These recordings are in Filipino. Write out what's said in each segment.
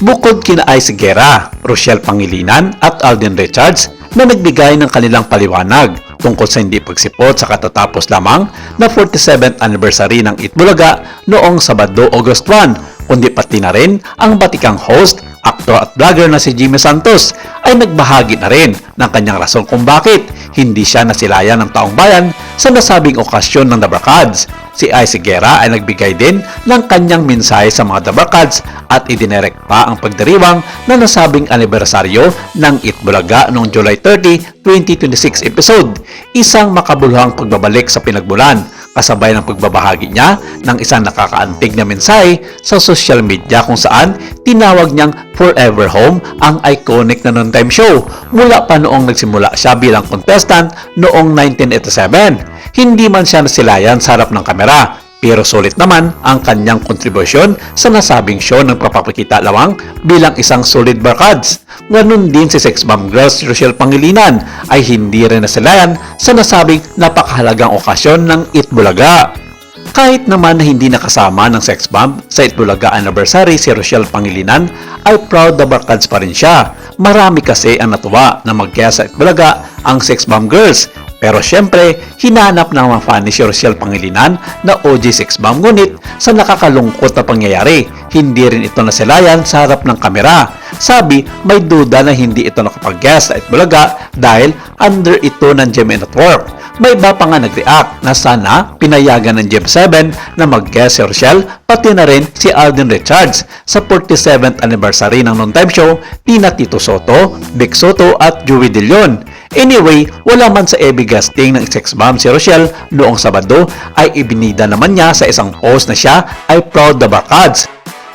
Bukod kina Ice Guerra, Rochelle Pangilinan at Alden Richards na nagbigay ng kanilang paliwanag tungkol sa hindi pagsipot sa katatapos lamang na 47th anniversary ng Itbulaga noong Sabado, August 1, kundi pati na rin ang batikang host, aktor at vlogger na si Jimmy Santos ay nagbahagi na rin ng kanyang rason kung bakit hindi siya nasilayan ng taong bayan sa nasabing okasyon ng Dabrakads. Si Ice Guerra ay nagbigay din ng kanyang mensahe sa mga Dabrakads at idinerect pa ang pagdiriwang na nasabing anibersaryo ng Itbulaga noong July 30, 2026 episode. Isang makabuluhang pagbabalik sa pinagmulan kasabay ng pagbabahagi niya ng isang nakakaantig na mensahe sa social media kung saan tinawag niyang Forever Home ang iconic na noontime show mula pa noong nagsimula siya bilang contestant noong 1987. Hindi man siya nasilayan sa harap ng kamera, pero sulit naman ang kanyang kontribusyon sa nasabing show ng papapakita lamang bilang isang solid barkads. Ganon din si sex bomb girl si Rochelle Pangilinan ay hindi rin nasilayan sa nasabing napakahalagang okasyon ng Itbulaga. Kahit naman na hindi nakasama ng sex bomb sa Itbulaga anniversary si Rochelle Pangilinan ay proud na barkads pa rin siya. Marami kasi ang natuwa na mag-guest sa Itbulaga ang sex bomb girls. Pero syempre, hinanap ng mga fan ni si Rochelle Pangilinan na OG sex bomb, ngunit sa nakakalungkot na pangyayari, hindi rin ito nasilayan sa harap ng kamera. Sabi, may duda na hindi ito nakapag-guest sa Itbulaga dahil under ito ng GMA Network. May iba pa nga nag-react na sana pinayagan ng GM7 na mag-guest si Rochelle pati na rin si Alden Richards sa 47th anniversary ng noontime show ni Tito Soto, Vic Soto at Joey De Leon. Anyway, wala man sa heavy guesting ng sex bomb si Rochelle noong Sabado ay ibinida naman niya sa isang post na siya ay proud the barkads.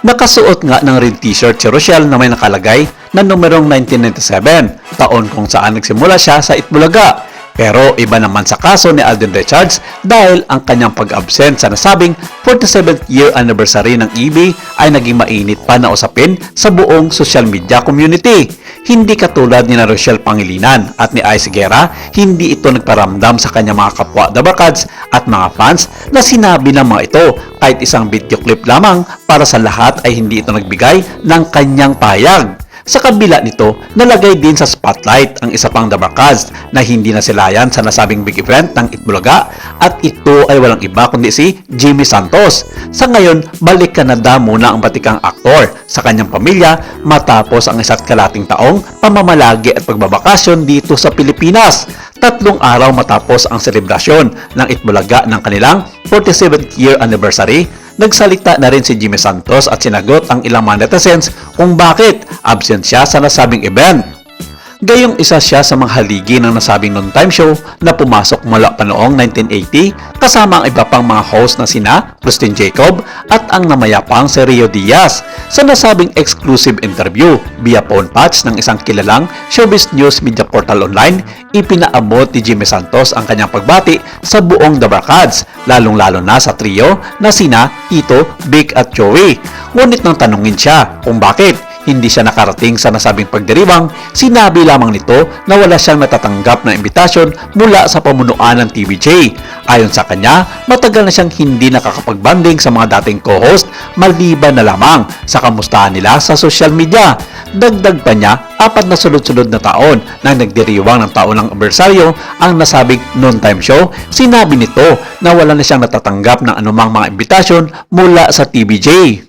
Nakasuot nga ng red t-shirt si Rochelle na may nakalagay na numerong 1997, taon kung saan nagsimula siya sa Itbulaga. Pero iba naman sa kaso ni Alden Richards dahil ang kanyang pag-absent sa nasabing 47th year anniversary ng EB ay naging mainit pa na usapin sa buong social media community. Hindi katulad ni Rochelle Pangilinan at ni Ice Guerra, hindi ito nagparamdam sa kanyang mga kapwa Dabrakads at mga fans na sinabi ng mga ito kahit isang video clip lamang para sa lahat ay hindi ito nagbigay ng kanyang pahayag. Sa kabila nito, nalagay din sa spotlight ang isa pang Dabrakads na hindi nasilayan sa nasabing big event ng Itbulaga at ito ay walang iba kundi si Jimmy Santos. Sa ngayon, balik Canada muna ang batikang aktor sa kanyang pamilya matapos ang isa't kalating taong pamamalagi at pagbabakasyon dito sa Pilipinas. 3 araw matapos ang selebrasyon ng Itbulaga ng kanilang 47th year anniversary, nagsalita na rin si Jimmy Santos at sinagot ang ilang mga netizens kung bakit absent siya sa nasabing event. Gayong isa siya sa mga haligi ng nasabing noontime show na pumasok mula pa noong 1980 kasama ang iba pang mga host na sina Christine Jacob at ang namayapang si Rio Diaz. Sa nasabing exclusive interview via phone patch ng isang kilalang showbiz news media portal online, ipinaabot ni Jimmy Santos ang kanyang pagbati sa buong Dabrakads, lalong-lalo na sa trio na sina Tito, Vic at Joey. Ngunit nang tanungin siya kung bakit hindi siya nakarating sa nasabing pagdiriwang, sinabi lamang nito na wala siyang natatanggap na imbitasyon mula sa pamunuan ng TVJ. Ayon sa kanya, matagal na siyang hindi nakakapag-banding sa mga dating co-host maliban na lamang sa kamustahan nila sa social media. Dagdag pa niya, 4 na sunod-sunod na taon na nagdiriwang ng taon ng anibersaryo ang nasabing noontime show. Sinabi nito na wala na siyang natatanggap ng anumang mga imbitasyon mula sa TVJ.